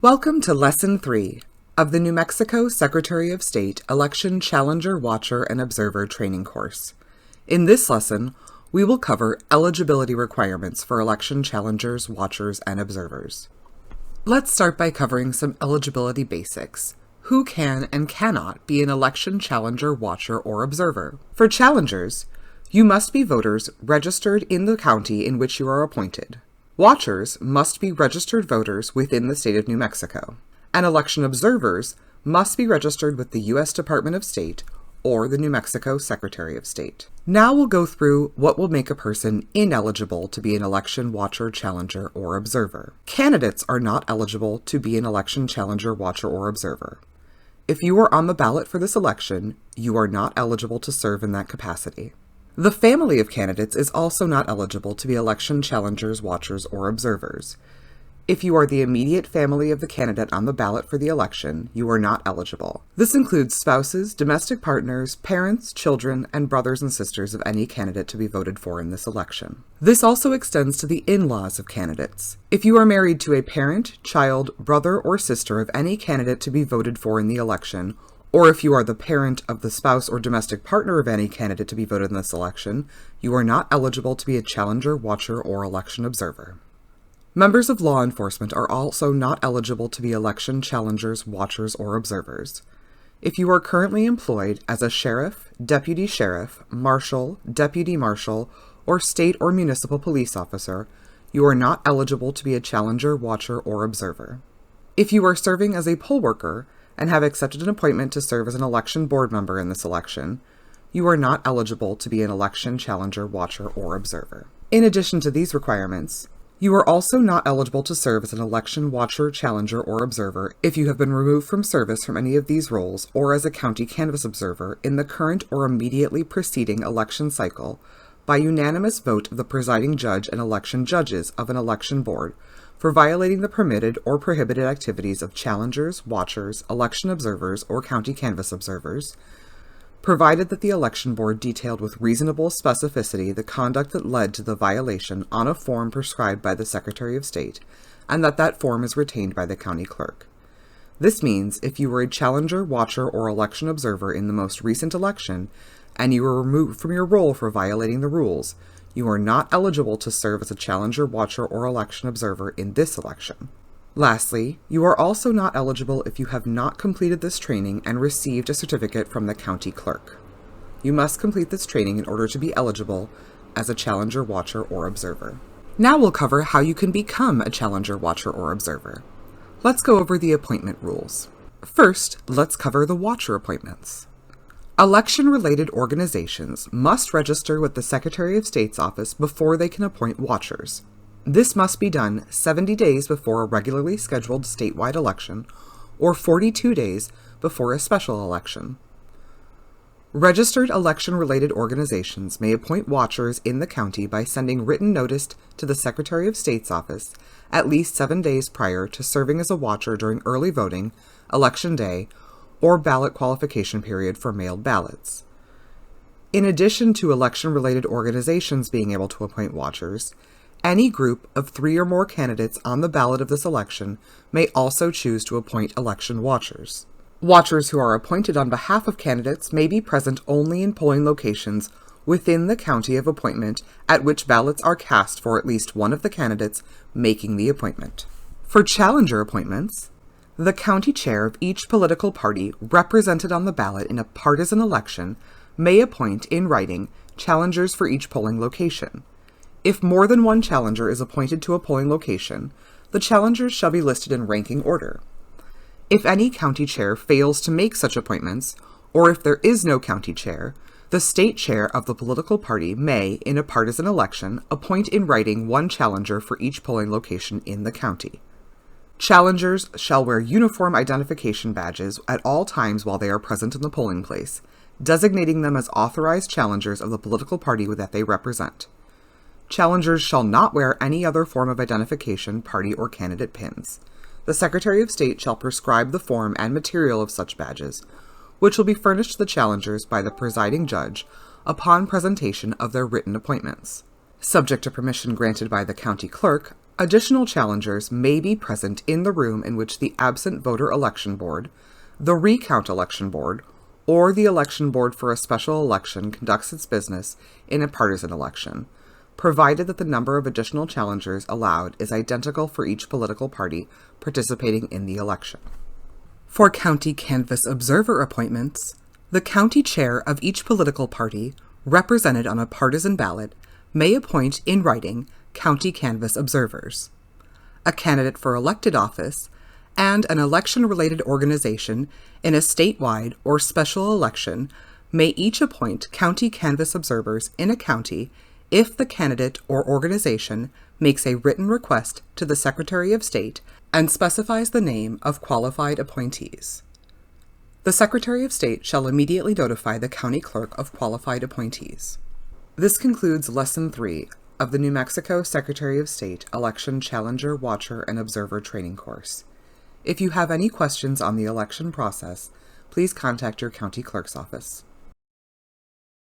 Welcome to Lesson 3 of the New Mexico Secretary of State Election Challenger, Watcher, and Observer Training Course. In this lesson, we will cover eligibility requirements for election challengers, watchers, and observers. Let's start by covering some eligibility basics. Who can and cannot be an election challenger, watcher, or observer? For challengers, you must be voters registered in the county in which you are appointed. Watchers must be registered voters within the state of New Mexico, and election observers must be registered with the U.S. Department of State or the New Mexico Secretary of State. Now we'll go through what will make a person ineligible to be an election watcher, challenger, or observer. Candidates are not eligible to be an election challenger, watcher, or observer. If you are on the ballot for this election, you are not eligible to serve in that capacity. The family of candidates is also not eligible to be election challengers, watchers, or observers. If you are the immediate family of the candidate on the ballot for the election, you are not eligible. This includes spouses, domestic partners, parents, children, and brothers and sisters of any candidate to be voted for in this election. This also extends to the in-laws of candidates. If you are married to a parent, child, brother, or sister of any candidate to be voted for in the election, or if you are the parent of the spouse or domestic partner of any candidate to be voted in this election, you are not eligible to be a challenger, watcher, or election observer. Members of law enforcement are also not eligible to be election challengers, watchers, or observers. If you are currently employed as a sheriff, deputy sheriff, marshal, deputy marshal, or state or municipal police officer, you are not eligible to be a challenger, watcher, or observer. If you are serving as a poll worker and have accepted an appointment to serve as an election board member in this election, you are not eligible to be an election challenger, watcher, or observer. In addition to these requirements, you are also not eligible to serve as an election watcher, challenger, or observer if you have been removed from service from any of these roles or as a county canvass observer in the current or immediately preceding election cycle by unanimous vote of the presiding judge and election judges of an election board for violating the permitted or prohibited activities of challengers, watchers, election observers, or county canvass observers, provided that the election board detailed with reasonable specificity the conduct that led to the violation on a form prescribed by the Secretary of State, and that that form is retained by the county clerk. This means if you were a challenger, watcher, or election observer in the most recent election, and you were removed from your role for violating the rules, you are not eligible to serve as a challenger, watcher, or election observer in this election. Lastly, you are also not eligible if you have not completed this training and received a certificate from the county clerk. You must complete this training in order to be eligible as a challenger, watcher, or observer. Now we'll cover how you can become a challenger, watcher, or observer. Let's go over the appointment rules. First, let's cover the watcher appointments. Election-related organizations must register with the Secretary of State's office before they can appoint watchers. This must be done 70 days before a regularly scheduled statewide election or 42 days before a special election. Registered election-related organizations may appoint watchers in the county by sending written notice to the Secretary of State's office at least 7 days prior to serving as a watcher during early voting, election day, or ballot qualification period for mailed ballots. In addition to election-related organizations being able to appoint watchers, any group of 3 or more candidates on the ballot of this election may also choose to appoint election watchers. Watchers who are appointed on behalf of candidates may be present only in polling locations within the county of appointment at which ballots are cast for at least one of the candidates making the appointment. For challenger appointments, the county chair of each political party represented on the ballot in a partisan election may appoint in writing challengers for each polling location. If more than one challenger is appointed to a polling location, the challengers shall be listed in ranking order. If any county chair fails to make such appointments, or if there is no county chair, the state chair of the political party may, in a partisan election, appoint in writing one challenger for each polling location in the county. Challengers shall wear uniform identification badges at all times while they are present in the polling place, designating them as authorized challengers of the political party that they represent. Challengers shall not wear any other form of identification, party, or candidate pins. The Secretary of State shall prescribe the form and material of such badges, which will be furnished to the challengers by the presiding judge upon presentation of their written appointments. Subject to permission granted by the county clerk, Additional challengers may be present in the room in which the absent voter election board, the recount election board, or the election board for a special election conducts its business in a partisan election, provided that the number of additional challengers allowed is identical for each political party participating in the election. For county canvass observer appointments, the county chair of each political party, represented on a partisan ballot, may appoint in writing county canvass observers. A candidate for elected office and an election-related organization in a statewide or special election may each appoint county canvass observers in a county if the candidate or organization makes a written request to the Secretary of State and specifies the name of qualified appointees. The Secretary of State shall immediately notify the county clerk of qualified appointees. This concludes Lesson 3 of the New Mexico Secretary of State Election Challenger, Watcher, and Observer Training Course. If you have any questions on the election process, please contact your county clerk's office.